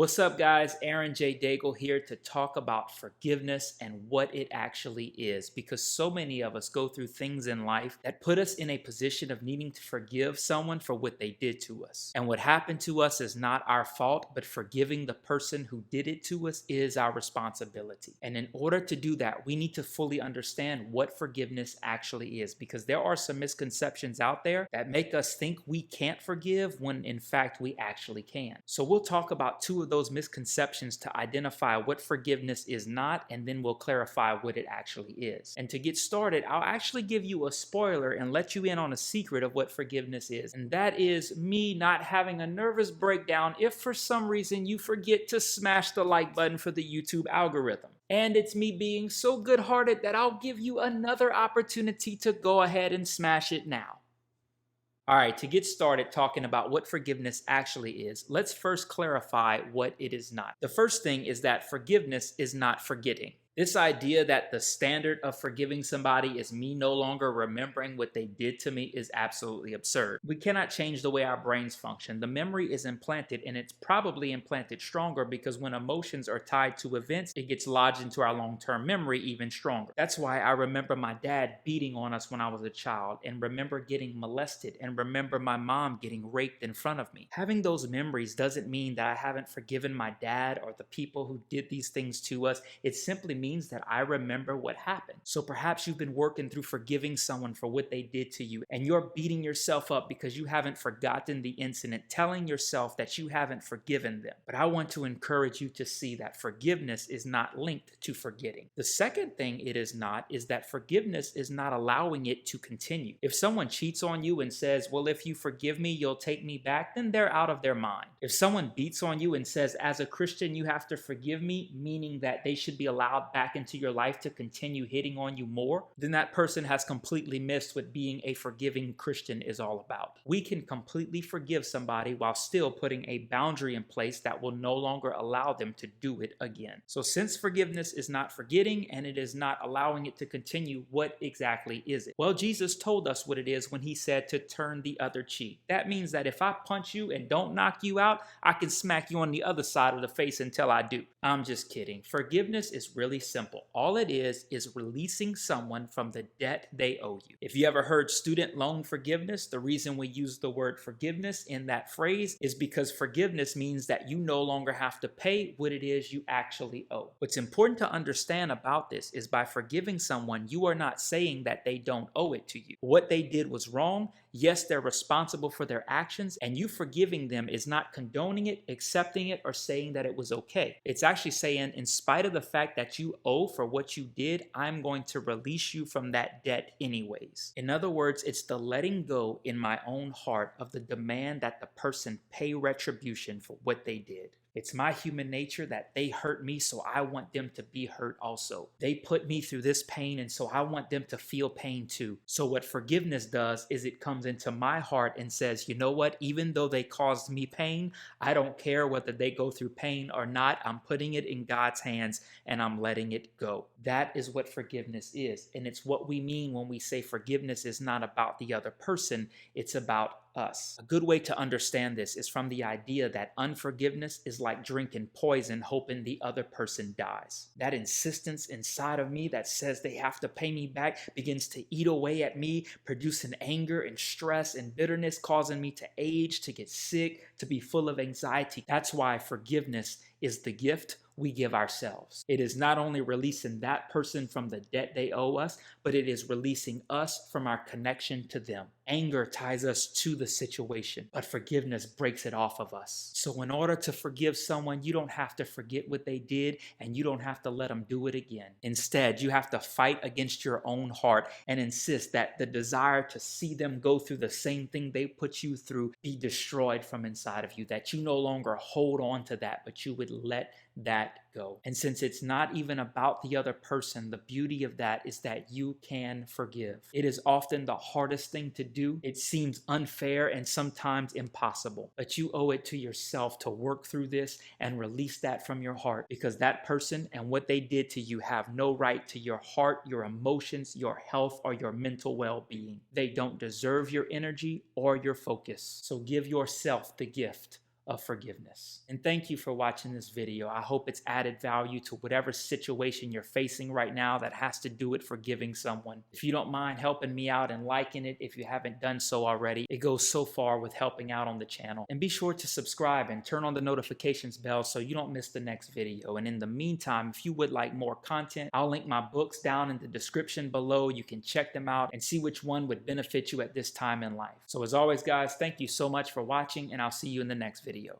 What's up, guys? Aaron J. Daigle here to talk about forgiveness and what it actually is, because so many of us go through things in life that put us in a position of needing to forgive someone for what they did to us. And what happened to us is not our fault, but forgiving the person who did it to us is our responsibility. And in order to do that, we need to fully understand what forgiveness actually is, because there are some misconceptions out there that make us think we can't forgive when in fact we actually can. So we'll talk about two of those misconceptions to identify what forgiveness is not, and then we'll clarify what it actually is. And to get started, I'll actually give you a spoiler and let you in on a secret of what forgiveness is. And that is me not having a nervous breakdown if for some reason you forget to smash the like button for the YouTube algorithm. And it's me being so good-hearted that I'll give you another opportunity to go ahead and smash it now. All right, to get started talking about what forgiveness actually is, let's first clarify what it is not. The first thing is that forgiveness is not forgetting. This idea that the standard of forgiving somebody is me no longer remembering what they did to me is absolutely absurd. We cannot change the way our brains function. The memory is implanted, and it's probably implanted stronger because when emotions are tied to events, it gets lodged into our long-term memory even stronger. That's why I remember my dad beating on us when I was a child, and remember getting molested, and remember my mom getting raped in front of me. Having those memories doesn't mean that I haven't forgiven my dad or the people who did these things to us. It simply means that I remember what happened. So perhaps you've been working through forgiving someone for what they did to you, and you're beating yourself up because you haven't forgotten the incident, telling yourself that you haven't forgiven them. But I want to encourage you to see that forgiveness is not linked to forgetting. The second thing it is not is that forgiveness is not allowing it to continue. If someone cheats on you and says, well, if you forgive me, you'll take me back, then they're out of their mind. If someone beats on you and says, as a Christian, you have to forgive me, meaning that they should be allowed back into your life to continue hitting on you more, then that person has completely missed what being a forgiving Christian is all about. We can completely forgive somebody while still putting a boundary in place that will no longer allow them to do it again. So since forgiveness is not forgetting and it is not allowing it to continue, what exactly is it? Well, Jesus told us what it is when he said to turn the other cheek. That means that if I punch you and don't knock you out, I can smack you on the other side of the face until I do. I'm just kidding. Forgiveness is really simple. All it is releasing someone from the debt they owe you. If you ever heard student loan forgiveness, the reason we use the word forgiveness in that phrase is because forgiveness means that you no longer have to pay what it is you actually owe. What's important to understand about this is by forgiving someone, you are not saying that they don't owe it to you. What they did was wrong. Yes, they're responsible for their actions, and you forgiving them is not condoning it, accepting it, or saying that it was okay. It's actually saying, in spite of the fact that you owe for what you did, I'm going to release you from that debt anyways. In other words, it's the letting go in my own heart of the demand that the person pay retribution for what they did. It's my human nature that they hurt me, so I want them to be hurt also. They put me through this pain, and so I want them to feel pain too. So what forgiveness does is it comes into my heart and says, you know what? Even though they caused me pain, I don't care whether they go through pain or not. I'm putting it in God's hands and I'm letting it go. That is what forgiveness is. And it's what we mean when we say forgiveness is not about the other person, it's about us. A good way to understand this is from the idea that unforgiveness is like drinking poison hoping the other person dies. That insistence inside of me that says they have to pay me back begins to eat away at me, producing anger and stress and bitterness, causing me to age, to get sick, to be full of anxiety. That's why forgiveness is the gift we give ourselves. It is not only releasing that person from the debt they owe us, but it is releasing us from our connection to them. Anger ties us to the situation, but forgiveness breaks it off of us. So in order to forgive someone, you don't have to forget what they did, and you don't have to let them do it again. Instead, you have to fight against your own heart and insist that the desire to see them go through the same thing they put you through be destroyed from inside of you, that you no longer hold on to that, but you would let that go. And since it's not even about the other person, the beauty of that is that you can forgive. It is often the hardest thing to do. It seems unfair and sometimes impossible, but you owe it to yourself to work through this and release that from your heart, because that person and what they did to you have no right to your heart, your emotions, your health, or your mental well-being. They don't deserve your energy or your focus. So give yourself the gift of forgiveness. And thank you for watching this video. I hope it's added value to whatever situation you're facing right now that has to do with forgiving someone. If you don't mind helping me out and liking it if you haven't done so already, it goes so far with helping out on the channel. And be sure to subscribe and turn on the notifications bell so you don't miss the next video. And in the meantime, if you would like more content, I'll link my books down in the description below. You can check them out and see which one would benefit you at this time in life. So as always, guys, thank you so much for watching, and I'll see you in the next video.